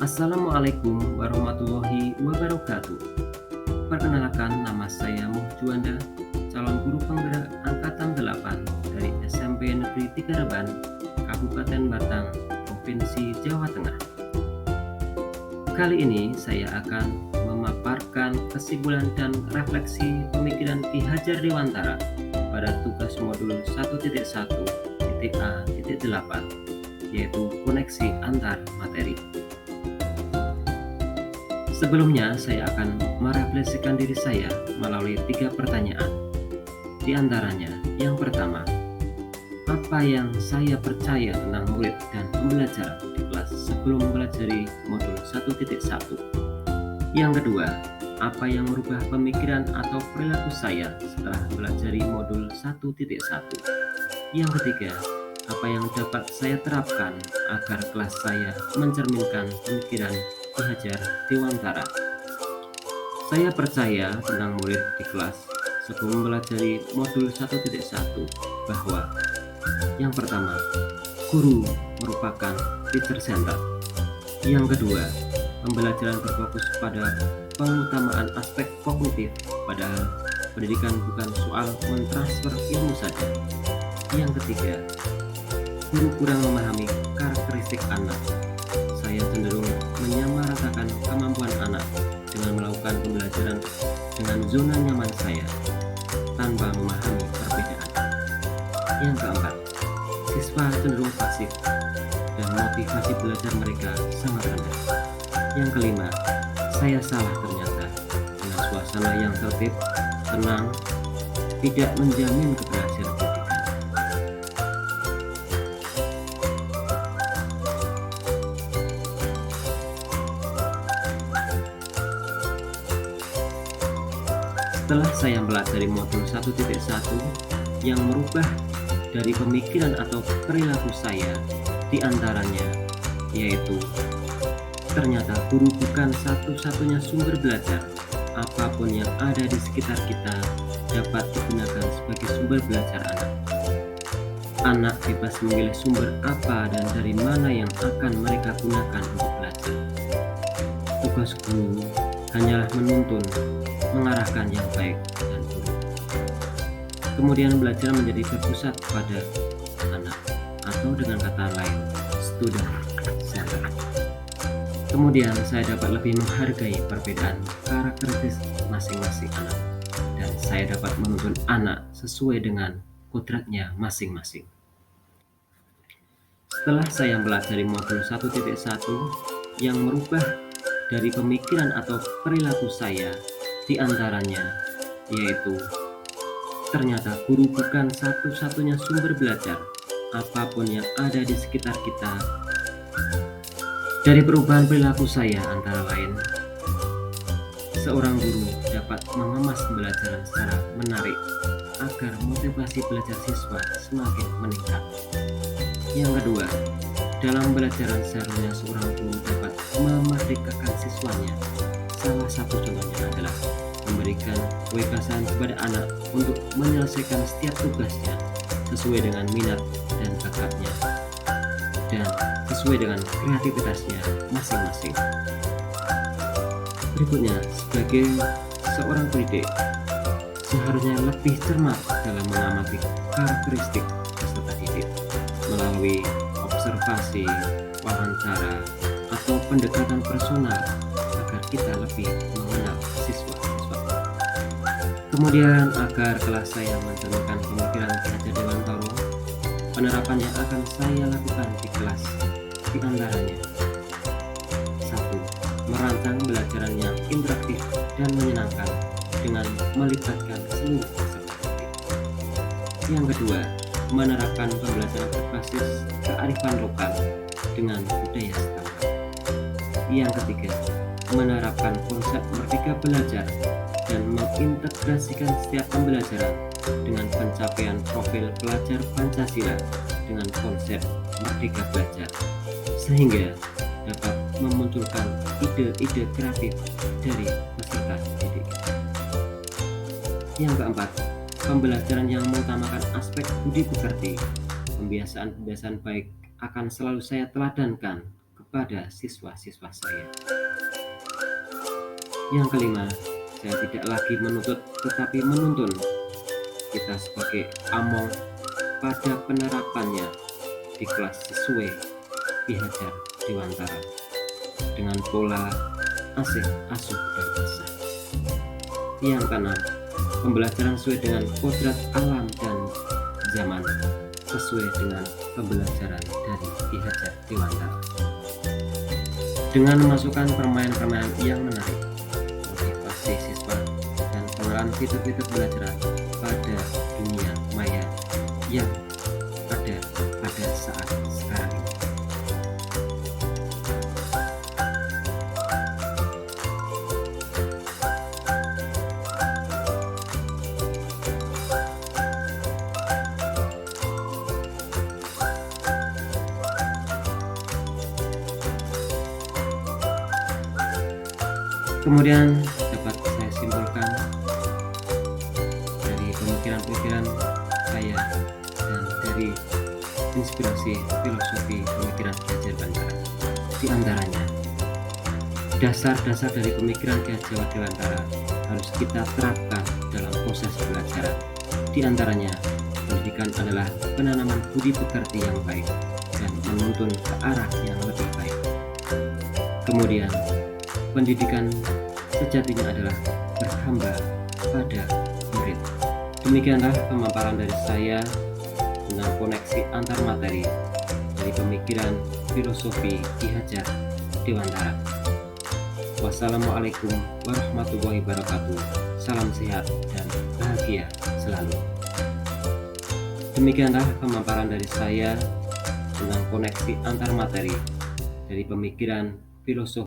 Assalamualaikum warahmatullahi wabarakatuh. Perkenalkan, nama saya Muhjuanda, calon guru penggerak angkatan 8 dari SMP Negeri 3 Reban, Kabupaten Batang, Provinsi Jawa Tengah. Kali ini saya akan memaparkan kesimpulan dan refleksi pemikiran Ki Hajar Dewantara pada tugas modul 1.1.A.8, yaitu koneksi antar materi. Sebelumnya, saya akan merefleksikan diri saya melalui 3 pertanyaan. Di antaranya, yang pertama, apa yang saya percaya tentang murid dan pembelajaran di kelas sebelum mempelajari modul 1.1? Yang kedua, apa yang merubah pemikiran atau perilaku saya setelah mempelajari modul 1.1? Yang ketiga, apa yang dapat saya terapkan agar kelas saya mencerminkan pemikiran Ki Hajar Dewantara. Saya percaya tentang murid di kelas sebelum mempelajari modul 1.1 bahwa yang pertama, guru merupakan teacher center. Yang kedua, pembelajaran berfokus pada pengutamaan aspek kognitif, padahal pendidikan bukan soal mentransfer ilmu saja. Yang ketiga, guru kurang memahami karakteristik anak. Saya cenderung menyamaratakan kemampuan anak dengan melakukan pembelajaran dengan zona nyaman saya tanpa memahami perbedaan. Yang keempat, siswa cenderung pasif dan motivasi belajar mereka sangat rendah. Yang kelima, saya salah ternyata dengan suasana yang tertib, tenang, tidak menjamin keberhasilan pendidikan. Setelah saya mempelajari modul 1.1 yang merubah dari pemikiran atau perilaku saya, di antaranya yaitu ternyata guru bukan satu-satunya sumber belajar. Apapun yang ada di sekitar kita dapat digunakan sebagai sumber belajar anak. Anak bebas memilih sumber apa dan dari mana yang akan mereka gunakan untuk belajar. Tugas guru hanyalah menuntun, mengarahkan yang baik dan buruk. Kemudian belajar menjadi berpusat pada anak, atau dengan kata lain, student center. Kemudian saya dapat lebih menghargai perbedaan karakteristik masing-masing anak, dan saya dapat menuntun anak sesuai dengan kodratnya masing-masing. Setelah saya mempelajari modul 1.1 yang merubah dari pemikiran atau perilaku saya, di antaranya yaitu ternyata guru bukan satu-satunya sumber belajar. Apapun yang ada di sekitar kita. Dari perubahan perilaku saya antara lain, seorang guru dapat mengemas pembelajaran secara menarik agar motivasi belajar siswa semakin meningkat. Yang kedua, dalam pembelajaran seharusnya seorang guru dapat memerdekakan siswanya. Salah satu contohnya adalah memberikan kebebasan kepada anak untuk menyelesaikan setiap tugasnya sesuai dengan minat dan bakatnya dan sesuai dengan kreativitasnya masing-masing. Berikutnya, sebagai seorang pendidik, seharusnya lebih cermat dalam mengamati karakteristik peserta didik melalui observasi, wawancara, atau pendekatan personal agar kita lebih mengenal siswa-siswa. Kemudian agar kelas saya mencerminkan pemikiran Ki Hajar Dewantara, penerapan yang akan saya lakukan di kelas di antaranya: 1. Merancang pembelajaran yang interaktif dan menyenangkan dengan melibatkan seluruh peserta didik. Yang kedua, menerapkan pembelajaran berbasis kearifan lokal dengan budaya setempat. Yang ketiga, menerapkan konsep merdeka belajar dan mengintegrasikan setiap pembelajaran dengan pencapaian profil pelajar Pancasila dengan konsep merdeka belajar, sehingga dapat memunculkan ide-ide kreatif dari peserta didik. Yang keempat, pembelajaran yang mengutamakan aspek budi pekerti. Pembiasaan-pembiasaan baik akan selalu saya teladankan pada siswa-siswa saya. Yang kelima, saya tidak lagi menuntut tetapi menuntun kita sebagai among pada penerapannya di kelas sesuai Ki Hajar Dewantara dengan pola asih, asuh, dan asah. Yang keenam, pembelajaran sesuai dengan kodrat alam dan zaman sesuai dengan pembelajaran dari Ki Hajar Dewantara dengan memasukkan permainan-permainan yang menarik, motivasi siswa, dan pengenalan fitur-fitur pembelajaran pada dunia maya yang ada pada saat sekarang ini. Kemudian dapat saya simpulkan dari pemikiran-pemikiran saya dan dari inspirasi filosofi pemikiran Ki Hajar Dewantara. Di antaranya, dasar-dasar dari pemikiran Ki Hajar Dewantara harus kita terapkan dalam proses belajar. Di antaranya, pendidikan adalah penanaman budi pekerti yang baik dan menuntun ke arah yang lebih baik. Kemudian, pendidikan sejatinya adalah berhamba pada murid. Demikianlah pemaparan dari saya tentang koneksi antar materi dari pemikiran filosofi Ki Hajar Dewantara. Wassalamualaikum warahmatullahi wabarakatuh. Salam sehat dan bahagia selalu. Demikianlah pemaparan dari saya tentang koneksi antar materi dari pemikiran filosofi